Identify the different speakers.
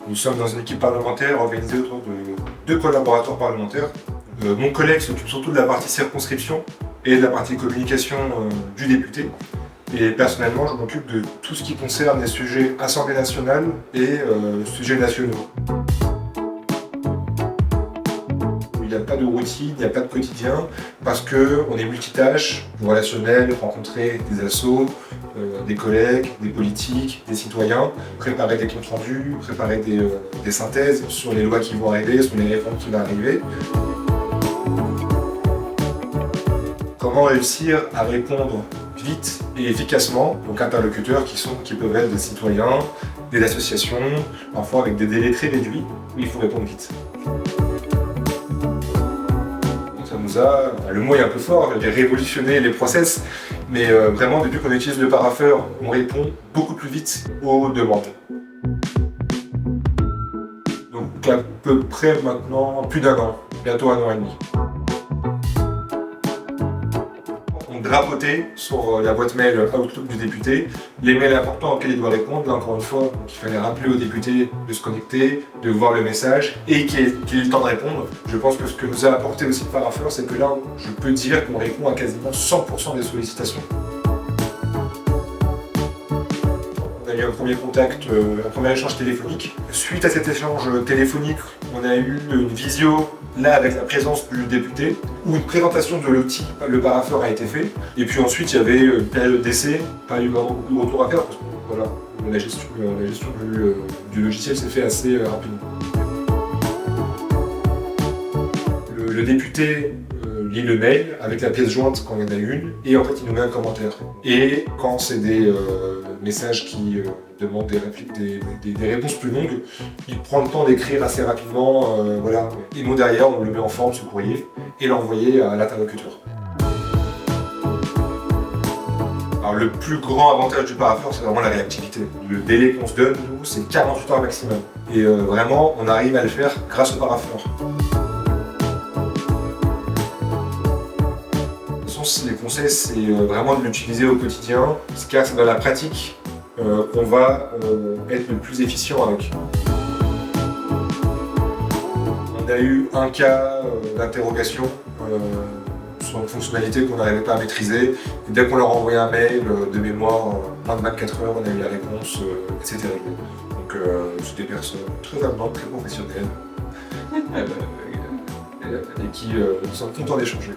Speaker 1: Nous sommes dans une équipe parlementaire organisée autour de 2 collaborateurs parlementaires. Mon collègue s'occupe surtout de la partie circonscription et de la partie communication du député. Et personnellement, je m'occupe de tout ce qui concerne les sujets Assemblée nationale et sujets nationaux. Il n'y a pas de routine, il n'y a pas de quotidien, parce qu'on est multitâche, relationnel, rencontrer des assos, des collègues, des politiques, des citoyens, préparer des comptes rendus, préparer des synthèses sur les lois qui vont arriver, sur les réformes qui vont arriver. Comment réussir à répondre vite et efficacement aux interlocuteurs qui peuvent être des citoyens, des associations, parfois avec des délais très réduits où il faut répondre vite. Le mot est un peu fort, il a révolutionné les process, mais vraiment depuis qu'on utilise le parapheur, on répond beaucoup plus vite aux demandes. Donc à peu près maintenant, plus d'1 an, bientôt 1 an et demi. On drapotait sur la boîte mail Outlook du député les mails importants auxquels il doit répondre. Là encore une fois, il fallait rappeler au député de se connecter, de voir le message et qu'il ait le temps de répondre. Je pense que ce que nous a apporté aussi le parapheur, c'est que là, je peux dire qu'on répond à quasiment 100% des sollicitations. On a eu un premier contact, un premier échange téléphonique. Suite à cet échange téléphonique, on a eu une visio, là avec la présence du député, où une présentation de l'outil, le parapheur, a été fait. Et puis ensuite, il y avait une période d'essai, pas eu beaucoup de retour à faire, parce que voilà, la gestion du logiciel s'est fait assez rapidement. Le député lit le mail avec la pièce jointe quand il y en a une, et en fait il nous met un commentaire. Et quand c'est des messages qui demandent des réponses plus longues, il prend le temps d'écrire assez rapidement, voilà. Et nous derrière on le met en forme ce courrier et l'envoyer à l'interlocuteur. Alors le plus grand avantage du parapheur, c'est vraiment la réactivité. Le délai qu'on se donne, nous, c'est 48 heures maximum. Et vraiment, on arrive à le faire grâce au parapheur. Les conseils, c'est vraiment de l'utiliser au quotidien, car c'est dans la pratique qu'on va être le plus efficient avec. On a eu un cas d'interrogation sur une fonctionnalité qu'on n'arrivait pas à maîtriser. Et dès qu'on leur envoyait un mail de mémoire, moins de 24 heures, on a eu la réponse et c'était réglé. Donc c'est des personnes très avenantes, très professionnelles et qui sont contents d'échanger.